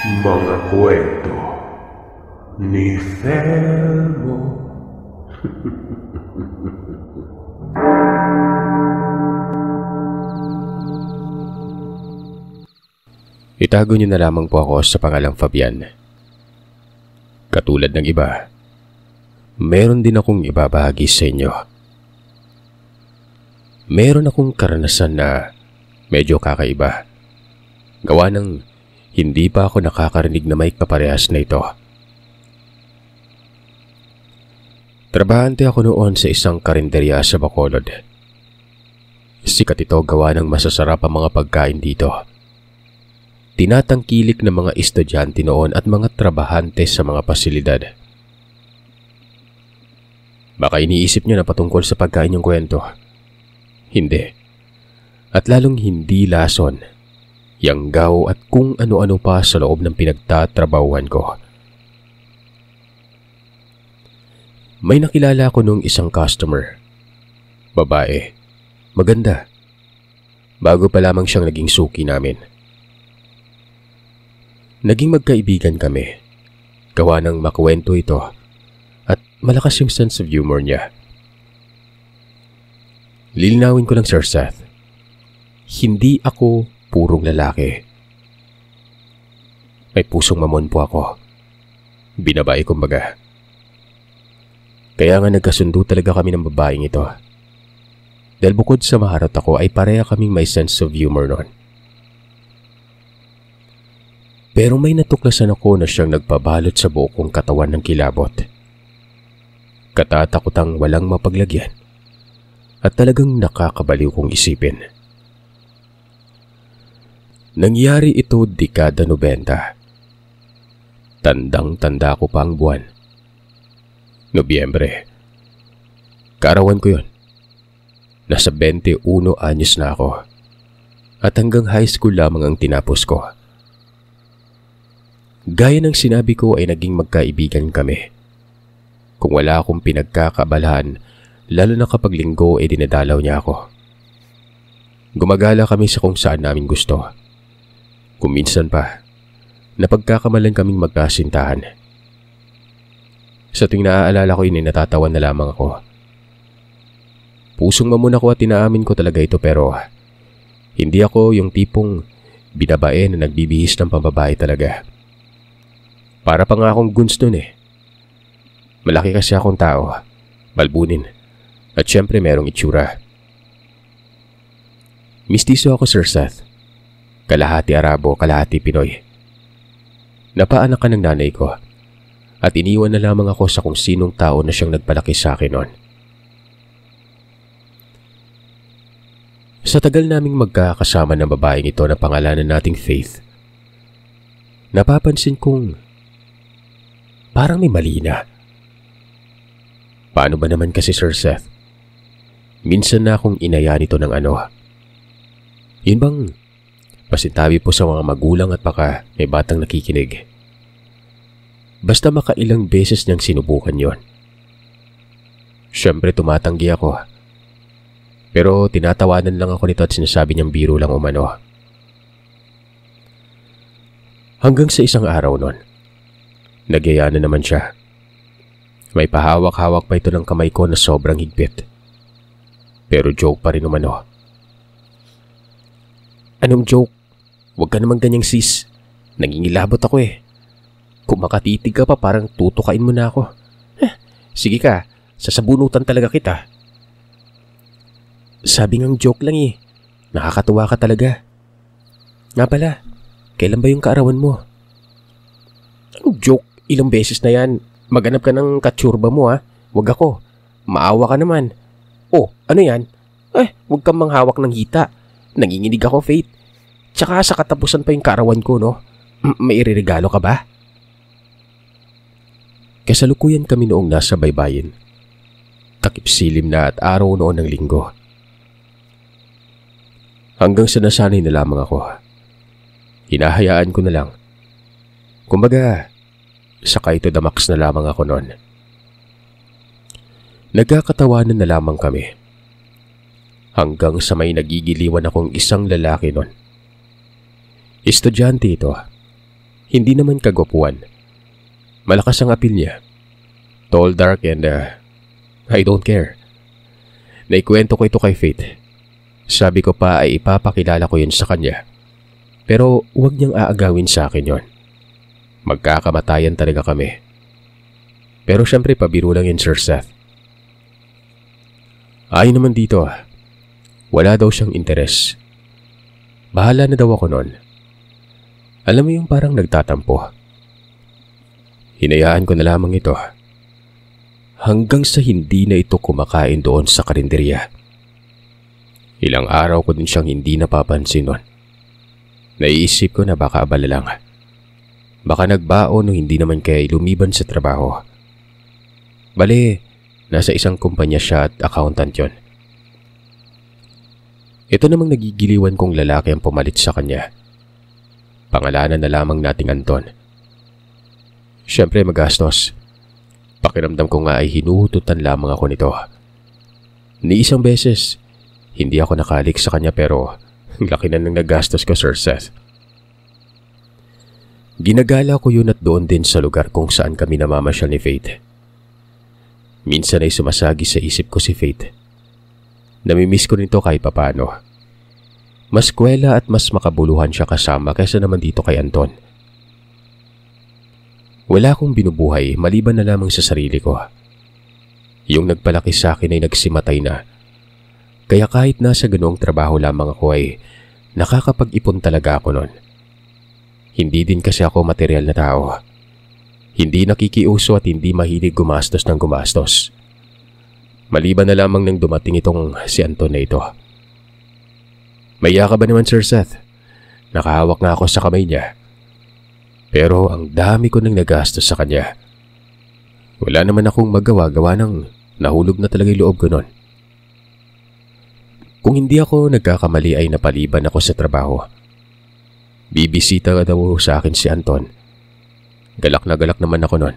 Mga kwento ni Felmo. Itago niyo na lamang po ako sa pangalang Fabian. Katulad ng iba, meron din akong ibabahagi sa inyo. Meron akong karanasan na medyo kakaiba. Gawa ng hindi pa ako nakakarinig na may kaparehas na ito. Trabahante ako noon sa isang karinderya sa Bacolod. Sikat ito gawa ng masasarap ang mga pagkain dito. Tinatangkilik ng mga estudyante noon at mga trabahante sa mga pasilidad. Baka iniisip niyo na patungkol sa pagkain yung kwento. Hindi. At lalong hindi lason, yanggaw at kung ano-ano pa sa loob ng pinagtatrabahuhan ko. May nakilala ko nung isang customer. Babae. Maganda. Bago pa lamang siyang naging suki namin. Naging magkaibigan kami. Gawa ng makwento ito at malakas yung sense of humor niya. Lilinawin ko lang, Sir Seth. Hindi ako purong lalaki. May pusong mamon po ako. Binabae kumbaga. Kaya nga nagkasundo talaga kami ng babaeng ito. Dahil bukod sa maharot ako ay pareha kaming may sense of humor noon. Pero may natuklasan ako na siyang nagpabalot sa buo kong katawan ng kilabot. Katatakutang walang mapaglagyan at talagang nakakabaliw kong isipin. Nangyari ito dekada 90. Tandang-tanda ko pa ang buwan. Nobyembre. Kaarawan ko yun. Nasa 21 anyos na ako at hanggang high school lamang ang tinapos ko. Gaya ng sinabi ko ay naging magkaibigan kami. Kung wala akong pinagkakabalahan, lalo na kapag linggo ay dinadalaw niya ako. Gumagala kami sa kung saan namin gusto. Kung minsan pa, napagkakamalan kaming magkasintahan. Sa tuwing naaalala ko yun ay natatawa na lamang ako. Pusong mamon ako at tinaamin ko talaga ito pero hindi ako yung tipong binabae na nagbibihis ng pambabae talaga. Para pa nga akong guns nun eh. Malaki kasi akong tao, balbunin, at syempre merong itsura. Mistiso ako, Sir Seth. Kalahati Arabo, kalahati Pinoy. Napaanak ka ng nanay ko at iniwan na lamang ako sa kung sinong tao na siyang nagpalaki sa akin noon. Sa tagal naming magkakasama ng babaeng ito na pangalanan nating Faith, napapansin kong parang may mali na. Paano ba naman kasi, Sir Seth? Minsan na akong inaya nito ng ano. Yun bang pasintabi po sa mga magulang at baka may batang nakikinig. Basta makailang beses niyang sinubukan yon. Siyempre tumatanggi ako. Pero tinatawanan lang ako nito at sinasabi niyang biro lang umano. Hanggang sa isang araw nun, nagyaya na naman siya. May pahawak-hawak pa ito ng kamay ko na sobrang higpit. Pero joke pa rin umano. Anong joke? Huwag ka naman ganyang sis. Nangingilabot ako eh. Kung makatitig ka pa parang tutukain mo na ako. Sige ka, sasabunutan talaga kita. Sabi ngang joke lang eh. Nakakatuwa ka talaga. Nga pala, kailan ba yung kaarawan mo? Anong joke? Ilang beses na yan. Maghanap ka ng katsurba mo ha. Huwag ako. Maawa ka naman. Oh, ano yan? Huwag kang manghawak ng hita. Nanginginig ako, Faith. Tsaka sa katapusan pa yung kaarawan ko, no? May iririgalo ka ba? Kasalukuyan kami noong nasa baybayin. Takip-silim na at araw noon ng linggo. Hanggang sa nasanay na lamang ako. Hinahayaan ko na lang. Kumbaga, saka ito the max na lamang ako noon. Nagkakatawanan na lamang kami. Hanggang sa may nagigiliwan akong isang lalaki noon. Estudyante ito. Hindi naman kagwapuan. Malakas ang appeal niya. Tall, dark, and I don't care. Naikwento ko ito kay Faith. Sabi ko pa ay ipapakilala ko yun sa kanya. Pero huwag niyang aagawin sa akin yon. Magkakamatayan talaga kami. Pero syempre pabiro lang yun, Sir Seth. Ayon naman dito, wala daw siyang interes. Bahala na daw ako nun. Alam mo yung parang nagtatampo. Hinayaan ko na lamang ito. Hanggang sa hindi na ito kumakain doon sa karinderya. Ilang araw ko din siyang hindi napapansin nun. Naiisip ko na baka abala lang. Baka nagbaon o hindi naman kaya lumiban sa trabaho. Bale, nasa isang kumpanya siya at accountant yon. Ito namang nagigiliwan kong lalaki ang pumalit sa kanya. Pangalanan na lamang nating Anton. Siyempre magastos. Pakiramdam ko nga ay hinuhututan lamang ako nito. Ni isang beses, hindi ako nakalik sa kanya pero laki na ng nagastos ko, Sir Seth. Ginagala ko yun at doon din sa lugar kung saan kami namamasyal ni Faith. Minsan ay sumasagi sa isip ko si Faith. Namimiss ko nito kahit papano. Mas kwela at mas makabuluhan siya kasama kaysa naman dito kay Anton. Wala akong binubuhay maliban na lamang sa sarili ko. Yung nagpalaki sa akin ay nagsimatay na. Kaya kahit nasa ganoong trabaho lamang ako ay nakakapag-ipon talaga ako nun. Hindi din kasi ako material na tao. Hindi nakikiuso at hindi mahilig gumastos ng gumastos. Maliban na lamang nang dumating itong si Anton na ito. Maya ka ba naman, Sir Seth? Nakahawak nga ako sa kamay niya. Pero ang dami ko nang nagastos sa kanya. Wala naman akong magawa-gawa nang nahulog na talaga yung loob ko nun. Kung hindi ako nagkakamali ay napaliban ako sa trabaho. Bibisita ka daw sa akin si Anton. Galak na galak naman ako nun.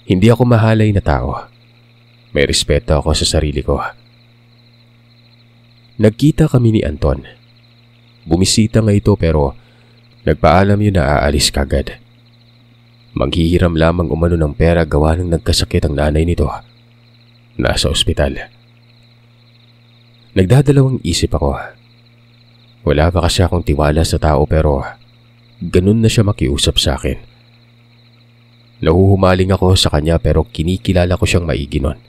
Hindi ako mahalay na tao. May respeto ako sa sarili ko. Nagkita kami ni Anton. Bumisita nga ito pero nagpaalam yun na aalis kagad. Manghihiram lamang umano ng pera gawa ng nagkasakit ang nanay nito. Nasa ospital. Nagdadalawang isip ako. Wala pa kasi akong tiwala sa tao pero ganun na siya makiusap sa akin. Nahuhumaling ako sa kanya pero kinikilala ko siyang maigi nun.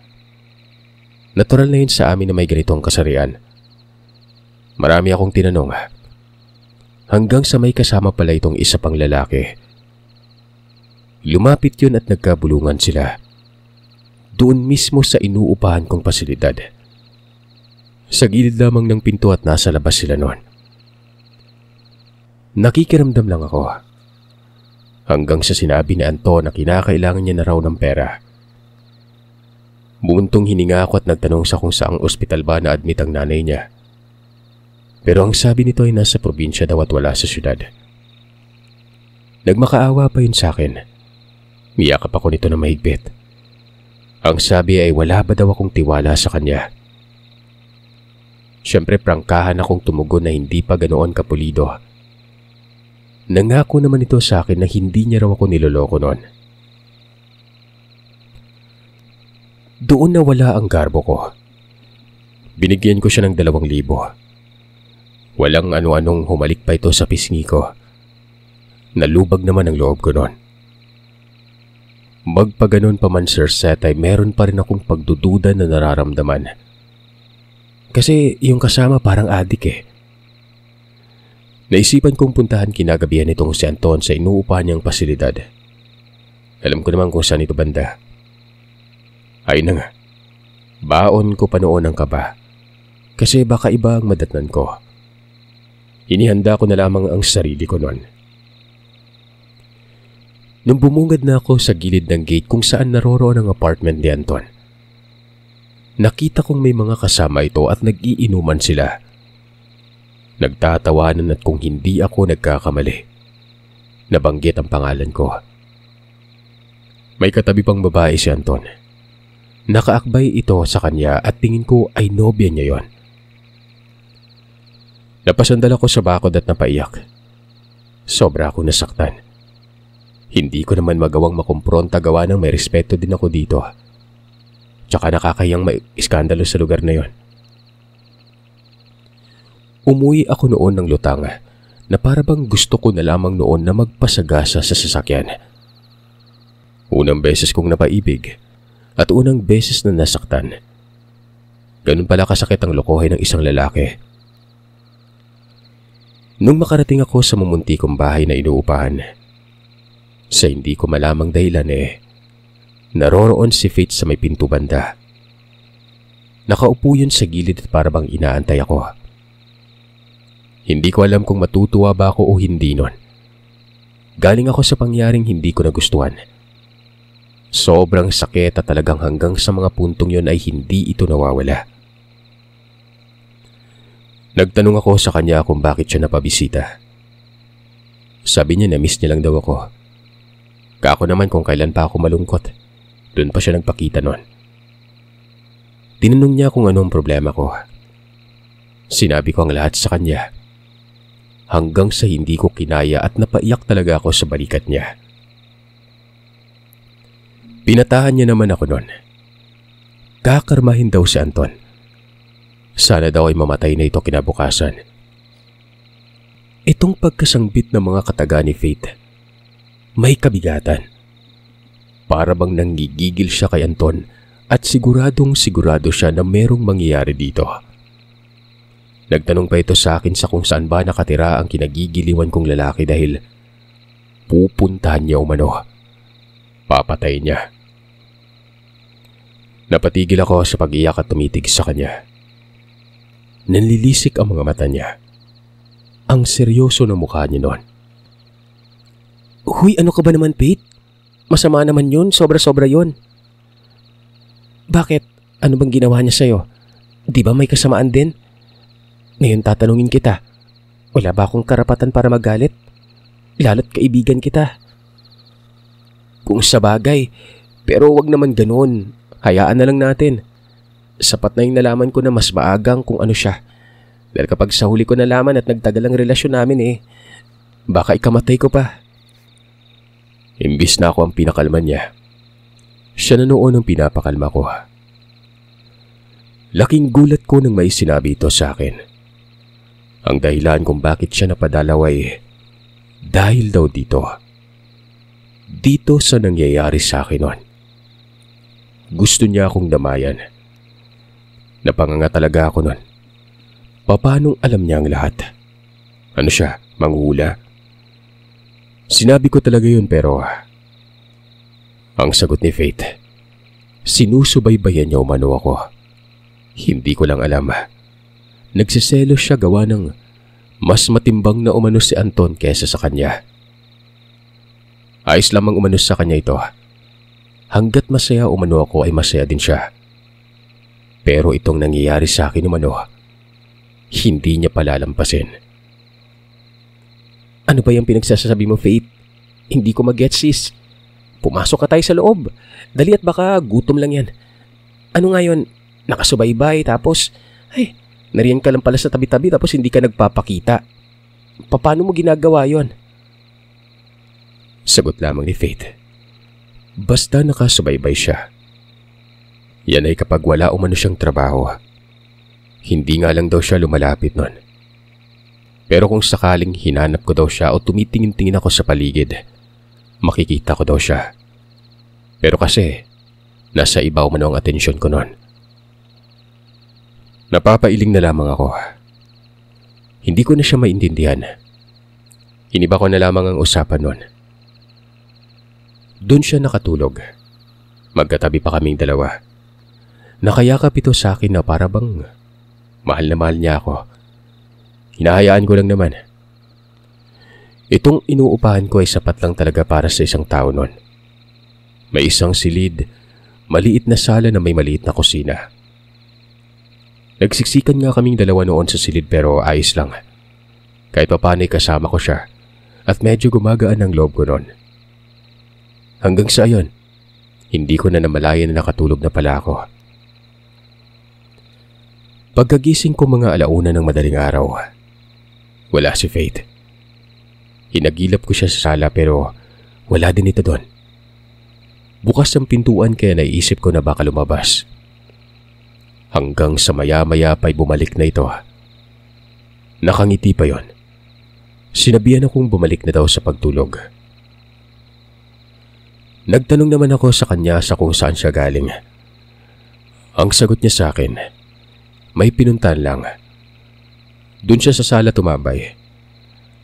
Natural na yun sa amin na may ganitong kasarian. Marami akong tinanong. Hanggang sa may kasama pala itong isa pang lalaki. Lumapit yun at nagkabulungan sila. Doon mismo sa inuupahan kong pasilidad. Sa gilid lamang ng pinto at nasa labas sila noon. Nakikiramdam lang ako. Hanggang sa sinabi ni Anton na kinakailangan niya na raw ng pera. Buuntong hininga ako at nagtanong sa kung saang ospital ba na-admit ang nanay niya. Pero ang sabi nito ay nasa probinsya daw at wala sa syudad. Nagmakaawa pa yun sa akin. Miyakap ako nito na mahigpit. Ang sabi ay wala ba daw akong tiwala sa kanya. Siyempre prangkahan akong tumugon na hindi pa ganoon kapulido. Nangako naman ito sa akin na hindi niya raw ako niloloko noon. Doon na wala ang garbo ko. Binigyan ko siya ng 2,000. Walang ano-anong humalik pa ito sa pisngi ko. Nalubag naman ang loob ko noon. Magpaganon pa man, Sir Seth, ay meron pa rin akong pagdududa na nararamdaman. Kasi yung kasama parang adik eh. Naisipan kong puntahan kinagabihan itong si Anton sa inuupahan niyang pasilidad. Alam ko naman kung saan ito banda. Ay na nga, baon ko pa noon ang kaba. Kasi baka iba ang madatnan ko. Inihanda ko na lamang ang sarili ko noon. Nung bumungad na ako sa gilid ng gate kung saan naroroon ang apartment ni Anton, nakita kong may mga kasama ito at nag-iinuman sila. Nagtatawanan at kung hindi ako nagkakamali, nabanggit ang pangalan ko. May katabi pang babae si Anton. Nakaakbay ito sa kanya at tingin ko ay nobya niya yon. Napasandal ako sa bakod at napaiyak. Sobra akong nasaktan. Hindi ko naman magawang makumpronta gawa ng may respeto din ako dito. Tsaka nakakayang may iskandalo sa lugar na yon. Umuwi ako noon ng lutang na para bang gusto ko na lamang noon na magpasagasa sa sasakyan. Unang beses kong napaibig at unang beses na nasaktan. Ganun pala kasakit ang lokohin ng isang lalaki. Nung makarating ako sa mamunti kong bahay na inuupahan, sa hindi ko malamang dahilan naroroon si Faith sa may pinto banda. Nakaupo yun sa gilid at para bang inaantay ako. Hindi ko alam kung matutuwa ba ako o hindi nun. Galing ako sa pangyaring hindi ko nagustuhan. Sobrang sakit at talagang hanggang sa mga puntong yon ay hindi ito nawawala. Nagtanong ako sa kanya kung bakit siya napabisita. Sabi niya na miss niya lang daw ako. Kako naman kung kailan pa ako malungkot. Doon pa siya nagpakita nun. Tinanong niya kung anong problema ko. Sinabi ko ang lahat sa kanya. Hanggang sa hindi ko kinaya at napaiyak talaga ako sa balikat niya. Pinatahan niya naman ako nun. Kakarmahin daw si Anton. Sana daw ay mamatay na ito kinabukasan. Itong pagkasangbit ng mga kataga ni Faith, may kabigatan. Para bang nanggigigil siya kay Anton at siguro siya na merong mangyayari dito. Nagtanong pa ito sa akin sa kung saan ba nakatira ang kinagigiliwan kong lalaki dahil pupuntahan niya umano. Papatay niya. Napatigil ako sa pag-iyak at tumitig sa kanya. Nanlilisik ang mga mata niya. Ang seryoso ng mukha niya noon. Huy, ano ka ba naman, Pete? Masama naman yun, sobra-sobra yun. Bakit? Ano bang ginawa niya sa'yo? Di ba may kasamaan din? Ngayon tatanungin kita, wala ba akong karapatan para magalit? Lalo't kaibigan kita. Kung sa bagay, pero wag naman ganoon. Hayaan na lang natin. Sapat na yung nalaman ko na mas maagang kung ano siya. Dahil kapag sa huli ko nalaman at nagtagal ang relasyon namin baka ikamatay ko pa. Imbis na ako ang pinakalma niya, siya na noon ang pinapakalma ko. Laking gulat ko nang may sinabi ito sa akin. Ang dahilan kung bakit siya napadalaw ay dahil daw dito. Dito sa nangyayari sa akin noon. Gusto niya akong damayan. Napanganga talaga ako nun. Paanong alam niya ang lahat? Ano siya, manghula? Sinabi ko talaga yun pero ang sagot ni Faith, sinusubaybayan niya umano ako. Hindi ko lang alam. Nagsiselos siya gawa ng mas matimbang na umano si Anton kesa sa kanya. Ayos lamang umano sa kanya ito. Hanggat masaya umano ako ay masaya din siya. Pero itong nangyayari sa akin umano, hindi niya palalampasin. Ano ba yung pinagsasabi mo, Faith? Hindi ko mag-gets, sis. Pumasok ka tayo sa loob. Dali at baka gutom lang yan. Ano nga yun? Nakasubaybay tapos, nariyan ka lang pala sa tabi-tabi tapos hindi ka nagpapakita. Paano mo ginagawa yon? Sagot lamang ni Faith. Basta nakasubaybay siya. Yan ay kapag wala umano siyang trabaho. Hindi nga lang daw siya lumalapit nun. Pero kung sakaling hinanap ko daw siya o tumitingin-tingin ako sa paligid, makikita ko daw siya. Pero kasi, nasa iba umano ang atensyon ko nun. Napapailing na lamang ako. Hindi ko na siya maintindihan. Iniba ko na lamang ang usapan nun. Doon siya nakatulog. Magkatabi pa kaming dalawa. Nakayakap ito sa akin na para bang mahal na mahal niya ako. Hinahayaan ko lang naman. Itong inuupahan ko ay sapat lang talaga para sa isang tao nun. May isang silid, maliit na sala na may maliit na kusina. Nagsiksikan nga kaming dalawa noon sa silid pero ayos lang. Kahit papaano'y kasama ko siya at medyo gumagaan ang loob ko noon. Hanggang sa ayon, hindi ko na namalayan na nakatulog na pala ako. Pagkagising ko mga alauna ng madaling araw, wala si Faith. Hinagilap ko siya sa sala pero wala din ito doon. Bukas ang pintuan kaya naisip ko na baka lumabas. Hanggang sa maya-maya pa'y bumalik na ito. Nakangiti pa yon. Sinabihan akong bumalik na daw sa pagtulog. Nagtanong naman ako sa kanya sa kung saan siya galing. Ang sagot niya sa akin, may pinuntahan lang. Doon siya sa sala tumambay.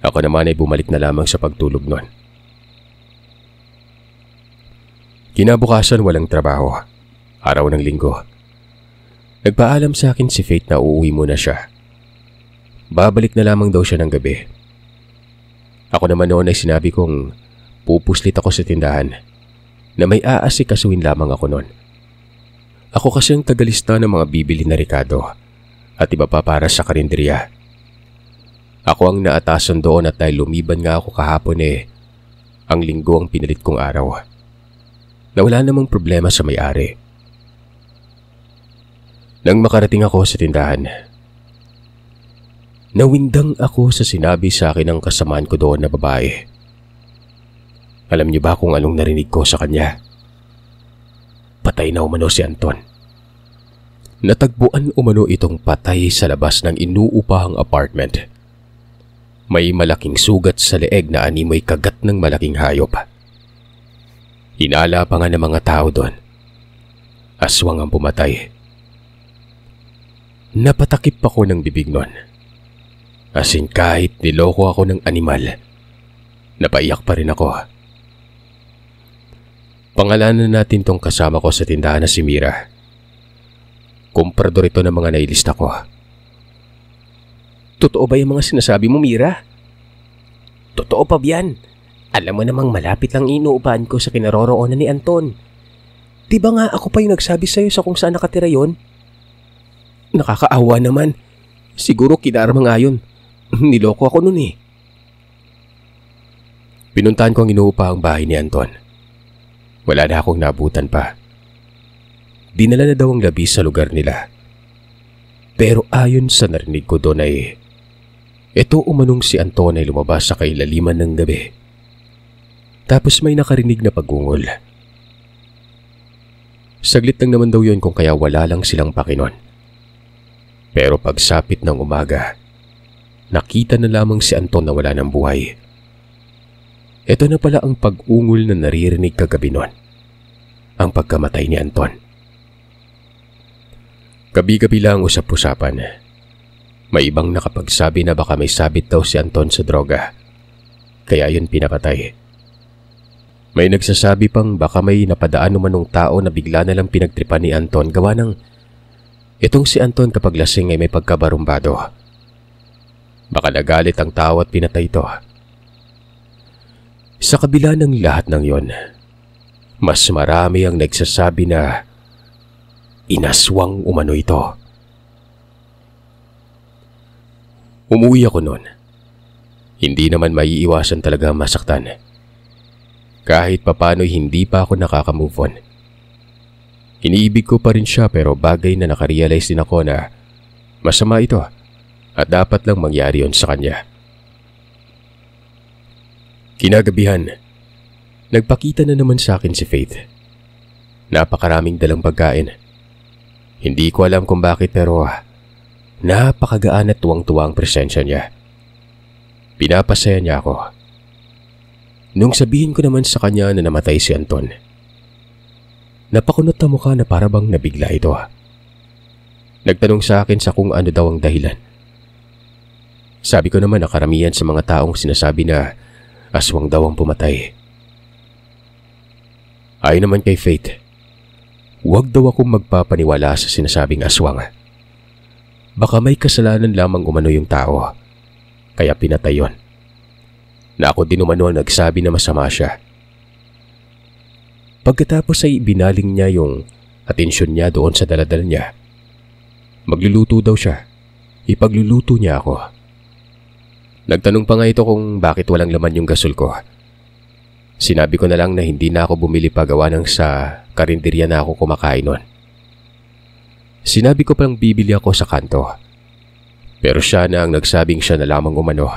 Ako naman ay bumalik na lamang sa pagtulog noon. Kinabukasan walang trabaho. Araw ng linggo. Nagpaalam sa akin si Faith na uuwi muna siya. Babalik na lamang daw siya ng gabi. Ako naman noon ay sinabi kong pupuslit ako sa tindahan na may aasikasuhin lamang ako noon. Ako kasi ang tagalista ng mga bibili na rekado at iba pa para sa karinderya. Ako ang naatasan doon at dahil lumiban nga ako kahapon ang linggo ang pinalit kong araw. Na wala namang problema sa may-ari. Nang makarating ako sa tindahan, nawindang ako sa sinabi sa akin ng kasamaan ko doon na babae. Alam niyo ba kung anong narinig ko sa kanya? Patay na umano si Anton. Natagpuan umano itong patay sa labas ng inuupahang apartment. May malaking sugat sa leeg na animoy kagat ng malaking hayop. Hinala pa nga ng mga tao doon. Aswang ang pumatay. Napatakip ako ng bibig nun. As in kahit niloko ako ng animal, napaiyak pa rin ako. Pangalanan natin tong kasama ko sa tindahan na si Mira. Komprador ito ng mga nailista ko. Totoo ba yung mga sinasabi mo, Mira? Totoo pa biyan. Alam mo namang malapit lang inuupahan ko sa kinaroroonan ni Anton. Di ba nga ako pa yung nagsabi sa'yo sa kung saan nakatira yon? Nakakaawa naman. Siguro kinarma nga yun. Niloko ako nun eh. Pinuntahan ko ang inuupahang bahay ni Anton. Wala na akong nabutan pa. Dinala na daw ang labi sa lugar nila. Pero ayon sa narinig ko doon ay ito umanong si Anton ay lumabas sa kailaliman ng gabi. Tapos may nakarinig na pagungol. Saglit lang naman daw yun kung kaya wala lang silang pakinon. Pero pagsapit ng umaga, nakita na lamang si Anton na wala ng buhay. Ito na pala ang pag-ungol na naririnig kagabi nun. Ang pagkamatay ni Anton. Gabi-gabi lang usap-usapan. May ibang nakapagsabi na baka may sabit daw si Anton sa droga. Kaya yun pinapatay. May nagsasabi pang baka may napadaan umanong tao na bigla na lang pinagtripan ni Anton gawa ng itong si Anton kapag lasing ay may pagkabarumbado. Baka nagalit ang tao at pinatay ito. Sa kabila ng lahat ng yon, mas marami ang nagsasabi na inaswang umano ito. Umuwi ako noon. Hindi naman maiiwasan talaga masaktan. Kahit papano'y hindi pa ako nakaka-move on. Iniibig ko pa rin siya pero bagay na nakarealize din ako na masama ito at dapat lang mangyari yon sa kanya. Kinagabihan, nagpakita na naman sa akin si Faith. Napakaraming dalang pagkain. Hindi ko alam kung bakit pero napakagaan at tuwang-tuwa ang presensya niya. Pinapasaya niya ako. Nung sabihin ko naman sa kanya na namatay si Anton, napakunot na mukha na parabang nabigla ito. Nagtanong sa akin sa kung ano daw ang dahilan. Sabi ko naman na karamihan sa mga taong sinasabi na aswang daw ang pumatay. Ayon naman kay Faith, huwag daw akong magpapaniwala sa sinasabing aswang. Baka may kasalanan lamang umano yung tao, kaya pinatay yon. Na ako din umano nagsabi na masama siya. Pagkatapos ay binaling niya yung atensyon niya doon sa daladala niya. Magluluto daw siya. Ipagluluto niya ako. Nagtanong pa nga ito kung bakit walang laman yung gasol ko. Sinabi ko na lang na hindi na ako bumili pa gawa ng sa karinderya na ako kumakain nun. Sinabi ko palang bibili ako sa kanto. Pero siya na ang nagsabing siya na lamang umano.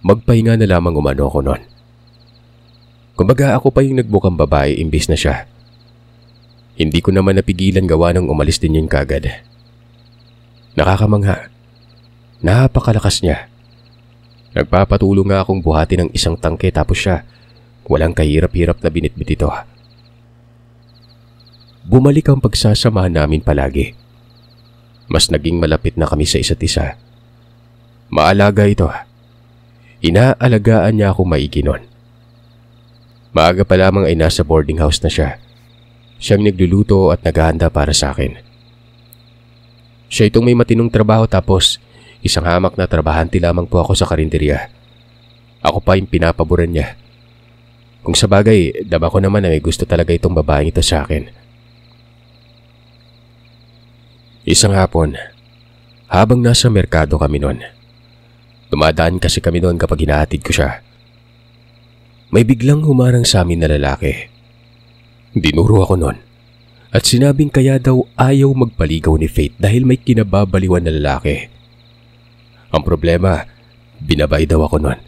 Magpahinga na lamang umano ako noon. Kumbaga ako pa yung nagbukang babae imbis na siya. Hindi ko naman napigilan gawa ng umalis din yun kagad. Nakakamangha. Napakalakas niya. Nagpapatulo nga akong buhati ng isang tangke tapos siya, walang kahirap-hirap na binitbit ito. Bumalik ang pagsasamahan namin palagi. Mas naging malapit na kami sa isa't isa. Maalaga ito. Inaalagaan niya ako maigi noon. Maaga pa lamang ay nasa boarding house na siya. Siyang nagluluto at naghahanda para sa akin. Siya itong may matinong trabaho tapos isang hamak na trabahante lamang po ako sa karinderya. Ako pa yung pinapaboran niya. Kung sa bagay, dama ko naman na may gusto talaga itong babaeng ito sa akin. Isang hapon, habang nasa merkado kami noon, dumadaan kasi kami noon kapag hinahatid ko siya. May biglang humarang sa amin na lalaki. Dinuro ako noon at sinabing kaya daw ayaw magpaligaw ni Faith dahil may kinababaliwan na lalaki. Ang problema, binabay daw ako noon.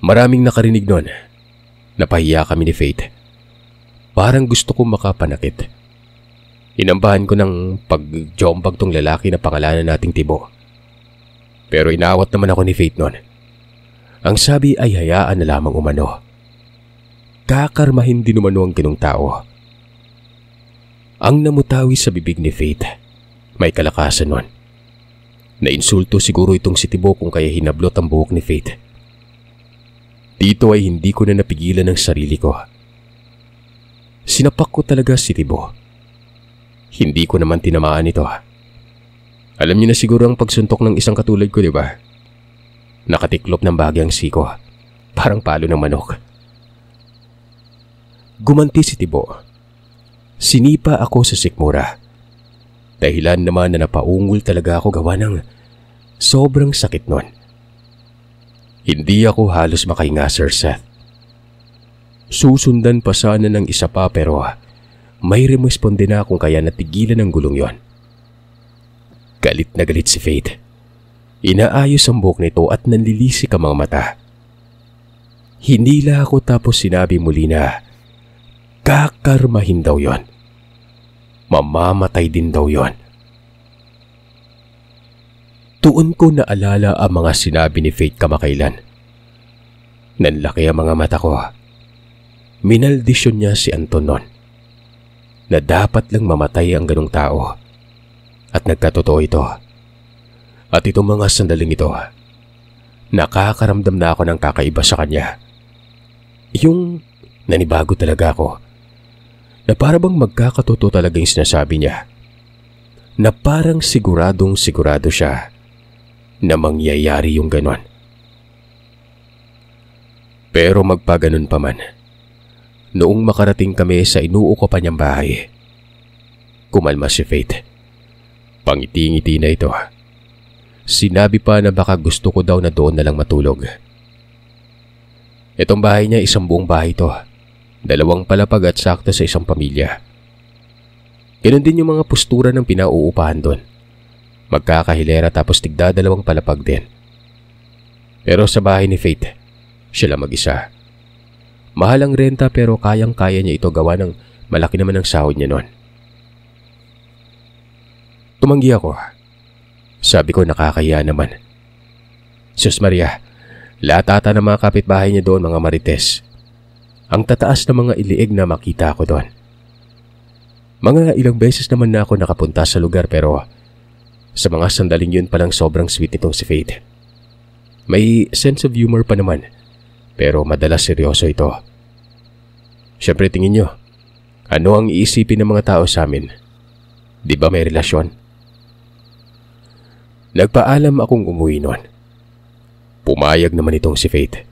Maraming nakarinig noon. Napahiya kami ni Faith. Parang gusto kong makapanakit. Inambahan ko ng pag-jombag tong lalaki na pangalanan nating Tibo. Pero inawat naman ako ni Faith noon. Ang sabi ay hayaan na lamang umano. Kakarmahin din umano ang ganung tao. Ang namutawi sa bibig ni Faith, may kalakasan nun. Nainsulto siguro itong si Tibo kung kaya hinablot ang buhok ni Faith. Dito ay hindi ko na napigilan ang sarili ko. Sinapak ko talaga si Tibo. Hindi ko naman tinamaan ito. Alam niyo na siguro ang pagsuntok ng isang katulad ko, di ba? Nakatiklop ng bagyang siko, parang palo ng manok. Gumanti si Tibo. Sinipa ako sa sikmura. Dahilan naman na napaungol talaga ako gawa ng sobrang sakit nun. Hindi ako halos makahinga, Sir Seth. Susundan pa sana ng isa pa pero may remisponde na kung kaya natigilan ang gulong yon. Galit na galit si Faith. Inaayos ang buhok nito at nanlilisik ang mga mata. Hinila ako tapos sinabi muli na kakarmahin daw yon. Mamamatay din daw yon. Tuon ko naalala ang mga sinabi ni Faith kamakailan. Nanlaki ang mga mata ko. Minaldisyon niya si Anton noon na dapat lang mamatay ang ganong tao. At nagkatotoo ito. At itong mga sandaling ito, nakakaramdam na ako ng kakaiba sa kanya. Yung nanibago talaga ako. Na parang magkakatotoo talaga yung sinasabi niya. Na parang siguradong sigurado siya na mangyayari yung ganon. Pero magpaganon pa man, noong makarating kami sa inuuko pa niyang bahay, kumalma si Faith. Pangiti-ngiti na ito. Sinabi pa na baka gusto ko daw na doon na lang matulog. Itong bahay niya isang buong bahay ito. 2 palapag at sakto sa isang pamilya. Ganon din yung mga postura ng pinauupahan doon. Magkakahilera tapos tigda 2 palapag din. Pero sa bahay ni Faith, siya lang mag-isa. Mahal ang renta pero kayang-kaya niya ito gawa ng malaki naman ang sahod niya noon. Tumanggi ako. Sabi ko nakakahiya naman. Sus Maria, lahat ata ng mga kapitbahay niya doon mga marites. Ang tataas na mga iliig na makita ko doon. Mga ilang beses naman na ako nakapunta sa lugar pero sa mga sandaling yun palang sobrang sweet nitong si Faith. May sense of humor pa naman pero madalas seryoso ito. Siyempre tingin nyo, ano ang iisipin ng mga tao sa amin? Di ba may relasyon? Nagpaalam akong umuwi noon. Pumayag naman itong si Faith.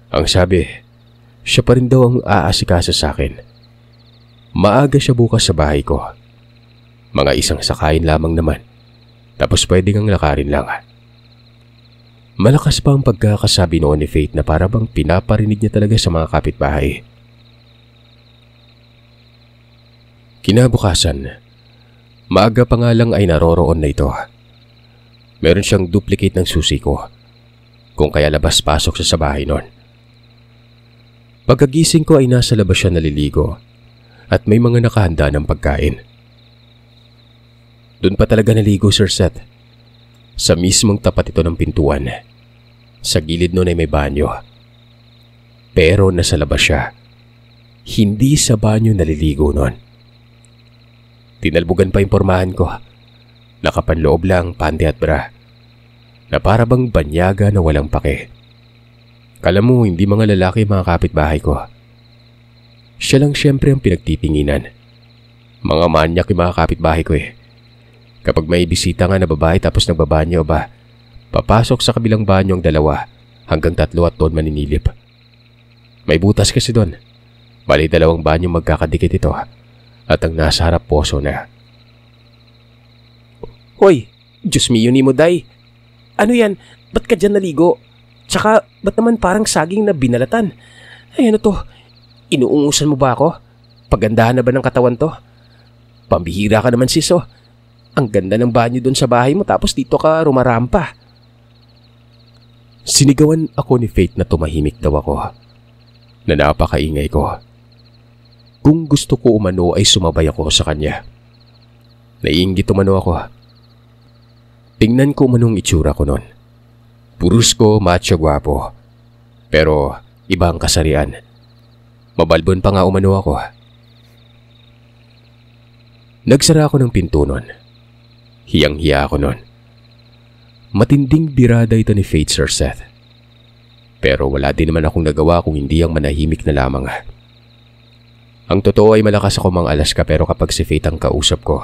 Ang sabi, siya pa rin daw ang aasikasa sa akin. Maaga siya bukas sa bahay ko. Mga isang sakayin lamang naman. Tapos pwede kang lakarin lang. Malakas pa ang pagkakasabi noon ni Faith na para bang pinaparinig niya talaga sa mga kapitbahay. Kinabukasan, maaga pa nga lang ay naroroon na ito. Meron siyang duplicate ng susi ko. kung kaya labas-pasok siya sa bahay noon. Pagkagising ko ay nasa labas siya naliligo at may mga nakahanda ng pagkain. Doon pa talaga naligo, Sir Seth. Sa mismong tapat ito ng pintuan. Sa gilid noon ay may banyo. Pero nasa labas siya. Hindi sa banyo naliligo noon. Tinalbugan pa yung pormahan ko. Nakapanloob lang, panty at bra. Na para bang banyaga na walang pake. Kala mo, hindi mga lalaki mga kapitbahay ko. Siya lang siyempre ang pinagtitinginan. Mga manyak yung mga kapitbahay ko eh. Kapag may bisita nga na babae tapos nagbabanyo ba, papasok sa kabilang banyo ang 2 hanggang 3 at doon maninilip. May butas kasi doon. Bali 2 banyo magkakadikit ito at ang nasa harap poso na. Hoy, Diyos mio ni mo, day. Ano yan? Ba't ka dyan naligo? Tsaka, ba't naman parang saging na binalatan? Ay, ano to? Inuungusan mo ba ako? Pagandahan na ba ng katawan to? Pambihira ka naman, sis, oh. Ang ganda ng banyo doon sa bahay mo tapos dito ka rumarampa. Sinigawan ako ni Faith na tumahimik daw ako. Na napakaingay ko. Kung gusto ko umano ay sumabay ako sa kanya. Naiinggit umano ako. Tingnan ko umanong itsura ko noon. Purusko, macho, gwapo. Pero ibang kasarian. Mabalbon pa nga umano ako. Nagsara ako ng pinto noon. Hiyang-hiya ako noon. Matinding birada ito ni Faith, Sir Seth. Pero wala din naman akong nagawa kung hindi ang manahimik na lamang. Ang totoo ay malakas ako mang alaska pero kapag si Faith ang kausap ko,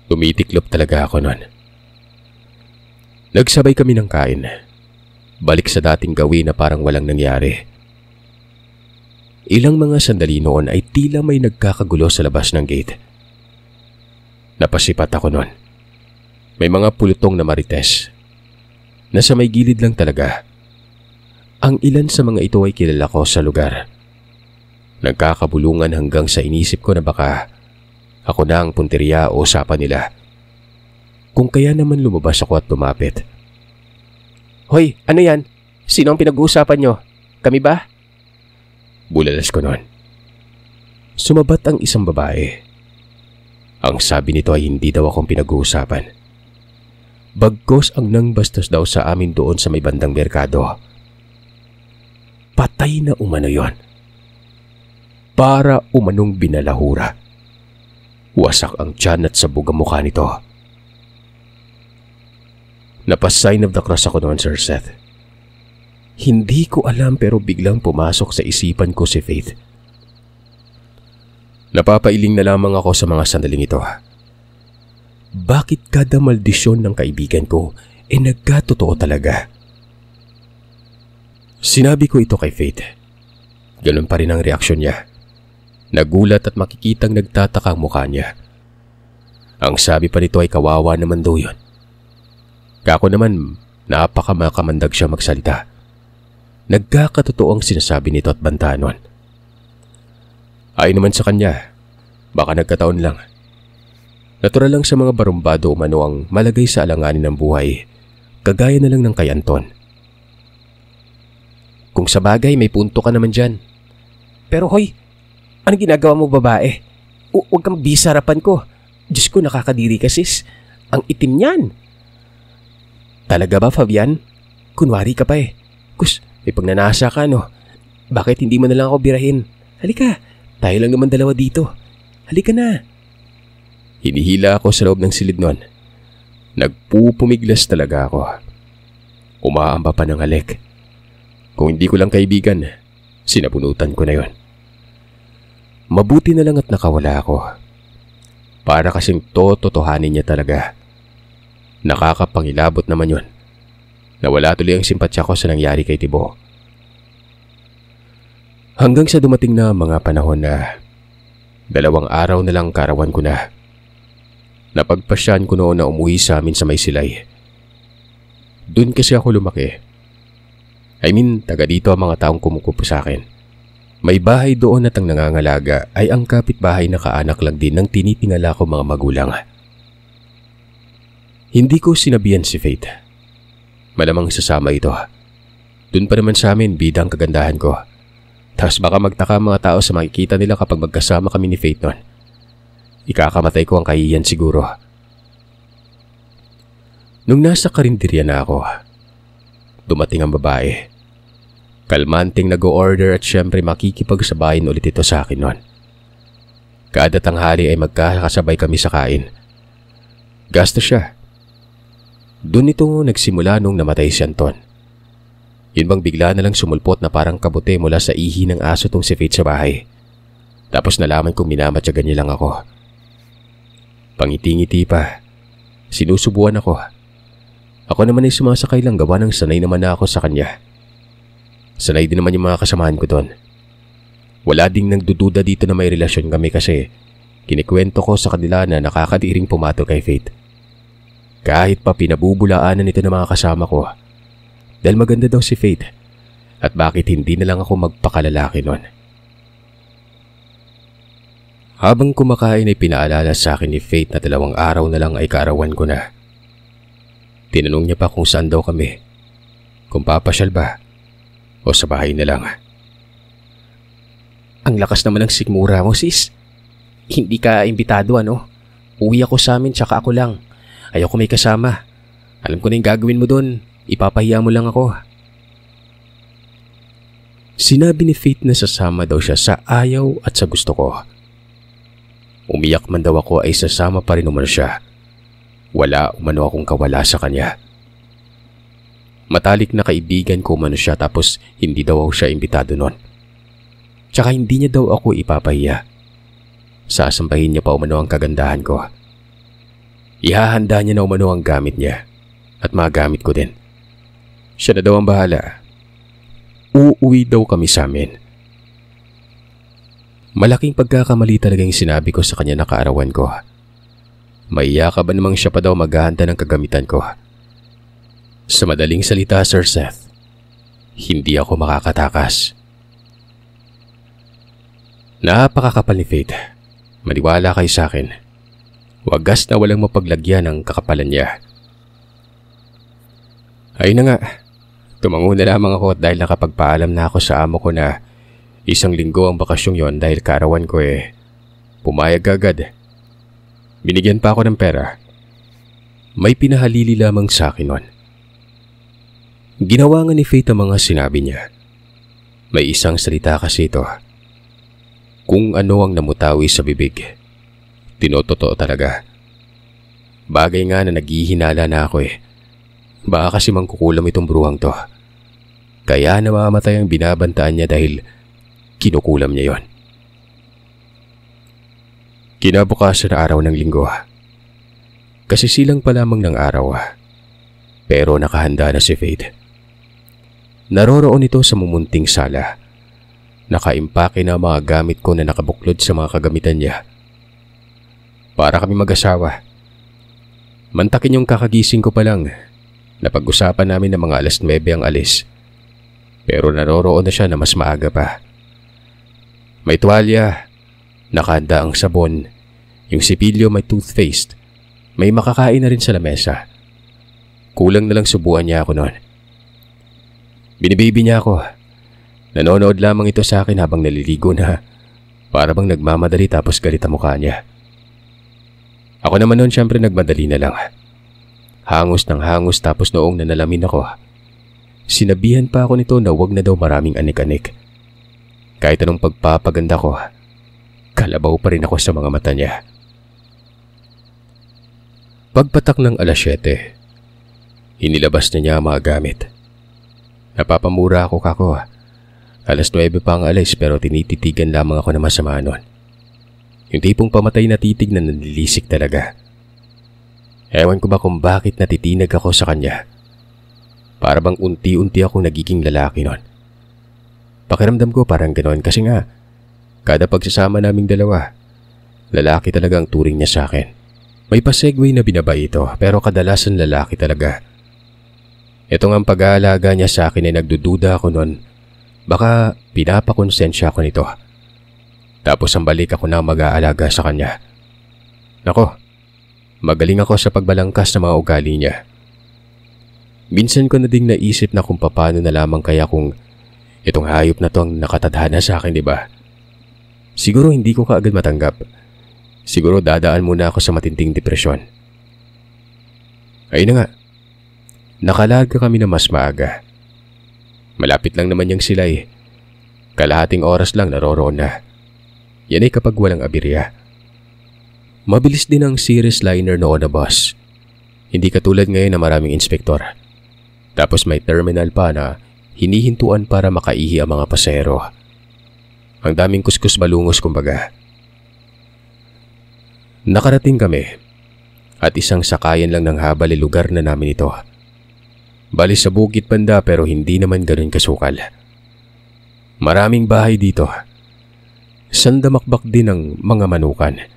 tumitiklop talaga ako noon. Nagsabay kami ng kain. Balik sa dating gawin na parang walang nangyari. Ilang mga sandali noon ay tila may nagkakagulo sa labas ng gate. Napasipat ako noon. May mga pulutong na marites. Nasa may gilid lang talaga. Ang ilan sa mga ito ay kilala ko sa lugar. Nagkakabulungan hanggang sa inisip ko na baka ako na ang punteriya o usapan nila. Kung kaya naman lumabas ako at lumapit. Hoy, ano yan? Sino ang pinag-uusapan nyo? Kami ba? Bulalas ko noon. Sumabat ang isang babae. Ang sabi nito ay hindi daw akong pinag-uusapan. Bagkos ang nangbastos daw sa amin doon sa may bandang merkado. Patay na umano yon. Para umanong binalahura. Wasak ang tiyan at sabog ang mukha nito. Napasign of the cross ako noon, Sir Seth. Hindi ko alam pero biglang pumasok sa isipan ko si Faith. Napapailing na lamang ako sa mga sandaling ito. Bakit kada maldisyon ng kaibigan ko nagkatotoo talaga? Sinabi ko ito kay Faith. Ganun pa rin ang reaksyon niya. Nagulat at makikitang nagtataka ang mukha niya. Ang sabi pa nito ay kawawa naman daw yun. Kako naman, napakamakamandag siya magsalita. Nagkakatotoo ang sinasabi nito at bantanon. Ay naman sa kanya, baka nagkataon lang. Natural lang sa mga barumbado umano ang malagay sa alanganin ng buhay, kagaya na lang ng kay Anton. Kung sa bagay, may punto ka naman dyan. Pero hoy, anong ginagawa mo, babae? Huwag kang bisa harapan ko. Diyos ko, nakakadiri ka, sis. Ang itim niyan. Talaga ba, Fabian? Kunwari ka pa eh. Kus, may pagnanasa ka, no? Bakit hindi mo na lang ako birahin? Halika, tayo lang naman 2 dito. Halika na. Hinihila ako sa loob ng silid noon. Nagpupumiglas talaga ako. Umaamba pa ng halik. Kung hindi ko lang kaibigan, sinabunutan ko na yon. Mabuti na lang at nakawala ako. Para kasing totohanin niya talaga. Nakakapangilabot naman yon. Nawala tuloy ang simpatsya ko sa nangyari kay Tibo. Hanggang sa dumating na mga panahon na 2 araw na lang karawan ko na. Napagpasyan ko noon na umuwi sa amin sa may silay. Doon kasi ako lumaki. Taga dito ang mga taong kumukupo sa akin. May bahay doon at ang nangangalaga ay ang kapitbahay na kaanak lang din ng tinitingala ko mga magulang. Hindi ko sinabihan si Faith. Malamang sasama ito. Doon pa naman sa amin bida ang kagandahan ko. Tapos baka magtaka ang mga tao sa makikita nila kapag magkasama kami ni Faith nun. Ikakamatay ko ang kahihiyan siguro. Nung nasa karinderya na ako, dumating ang babae. Kalmanting nag-o-order at syempre makikipagsabayin ulit ito sa akin nun. Kada tanghali ay magkakasabay kami sa kain. Gasto siya. Doon ito nagsimula nung namatay si Anton. Yun bang bigla na lang sumulpot na parang kabute mula sa ihi ng aso tong si Faith sa bahay. Tapos nalaman kong minamatyagan niya lang ako. Pangiti-ngiti pa. Sinusubuan ako. Ako naman ay sumasakay lang gawa ng sanay naman na ako sa kanya. Sanay din naman yung mga kasamahan ko doon. Wala ding nagdududa dito na may relasyon kami kasi kinikwento ko sa kanila na nakakadiring pumatol kay Faith. Kahit pa pinabubulaanan ito ng mga kasama ko dahil maganda daw si Faith at bakit hindi na lang ako magpakalalaki nun. Habang kumakain ay pinaalala sa akin ni Faith na 2 araw na lang ay kaarawan ko na. Tinanong niya pa kung saan daw kami, kung papasyal ba o sa bahay na lang. Ang lakas naman ng sikmura mo, sis. Hindi ka imbitado, ano? Uwi ako sa amin tsaka ako lang. Ayoko may kasama. Alam ko na yung gagawin mo doon. Ipapahiya mo lang ako. Sinabi ni Faith na sasama daw siya sa ayaw at sa gusto ko. Umiyak man daw ako ay sasama pa rin umano siya. Wala umano akong kawala sa kanya. Matalik na kaibigan ko umano siya tapos hindi daw siya imbitado nun. Tsaka hindi niya daw ako ipapahiya. Sasambahin niya pa umano ang kagandahan ko. Ihahanda niya na umano ang gamit niya at magamit ko din. Siya na daw ang bahala. Uuwi daw kami sa amin. Malaking pagkakamali talaga yung sinabi ko sa kanya na kaarawan ko. Maiyaka ba namang siya pa daw maghahanda ng kagamitan ko? Sa madaling salita, Sir Seth, hindi ako makakatakas. Napakakapal ni Faith. Maniwala kayo sa akin. Wagas na walang mapaglagyan ng kakapalan niya. Ayun na nga, tumango na lamang ako dahil nakapagpaalam na ako sa amo ko na 1 linggo ang bakasyong yon dahil kaarawan ko pumayag agad. Binigyan pa ako ng pera. May pinahalili lamang sa akin nun. Ginawa nga ni Faith ang mga sinabi niya. May isang salita kasi ito. Kung ano ang namutawi sa bibig, tinototoo talaga. Bagay nga na naghihinala na ako Baka kasi mangkukulam itong bruhang to. Kaya namamatay ang binabantaan niya dahil kinukulam niya yon. Kinabukasan na araw ng linggo. Kasi silang pa lamang ng araw. Pero nakahanda na si Faith. Naroroon ito sa mumunting sala. Nakaimpake na mga gamit ko na nakabuklod sa mga kagamitan niya. Para kami mag-asawa. Mantakin yung kakagising ko pa lang. Napag-usapan namin na mga 9:00 ang alis. Pero naroroon na siya na mas maaga pa. May tuwalya, nakahanda ang sabon, yung sipilyo may toothpaste, may makakain na rin sa lamesa. Kulang na lang subuan niya ako noon. Binibibi niya ako. Nanonood lamang ito sa akin habang naliligo na para bang nagmamadali tapos galit ang mukha niya. Ako naman noon syempre nagmadali na lang. Hangos ng hangos tapos noong nanalamin ako, sinabihan pa ako nito na wag na daw maraming anik-anik. Kahit anong pagpapaganda ko, kalabaw pa rin ako sa mga mata niya. Pagpatak ng 7:00, inilabas niya ang mga gamit. Napapamura ako kako. 9:00 pa ang alis pero tinititigan lamang ako na masama nun. Yung tipong pamatay na titig na nanilisik talaga. Ewan ko ba kung bakit natitinag ako sa kanya. Para bang unti-unti akong nagiging lalaki nun. Pakiramdam ko parang ganoon kasi nga, kada pagsasama naming dalawa, lalaki talaga ang turing niya sa akin. May pa-segue na binabay ito pero kadalasan lalaki talaga. Ito nga ang pag-aalaga niya sa akin ay nagdududa ako nun. Baka pinapakonsensya ako nito. Tapos ang balik ako na mag-aalaga sa kanya. Nako, magaling ako sa pagbalangkas ng mga ugali niya. Minsan ko na ding naisip na kung paano na lamang kaya kung itong hayop na to ang nakatadhana sa akin, di ba? Siguro hindi ko kaagad matanggap. Siguro dadaan muna ako sa matinding depresyon. Ayun na nga. Nakalaga kami na mas maaga. Malapit lang naman yang sila eh. Kalahating oras lang naroroon na. Yan ay kapag walang abirya. Mabilis din ang series liner noon na bus. Hindi katulad ngayon na maraming inspektor. Tapos may terminal pa na hinihintuan para makaihi ang mga pasero. Ang daming kuskus balungos kumbaga. Nakarating kami at isang sakayan lang ng habal ay lugar na namin ito. Bali sa bukit banda pero hindi naman ganun kasukal. Maraming bahay dito. Sandamakbak din ang mga manukan.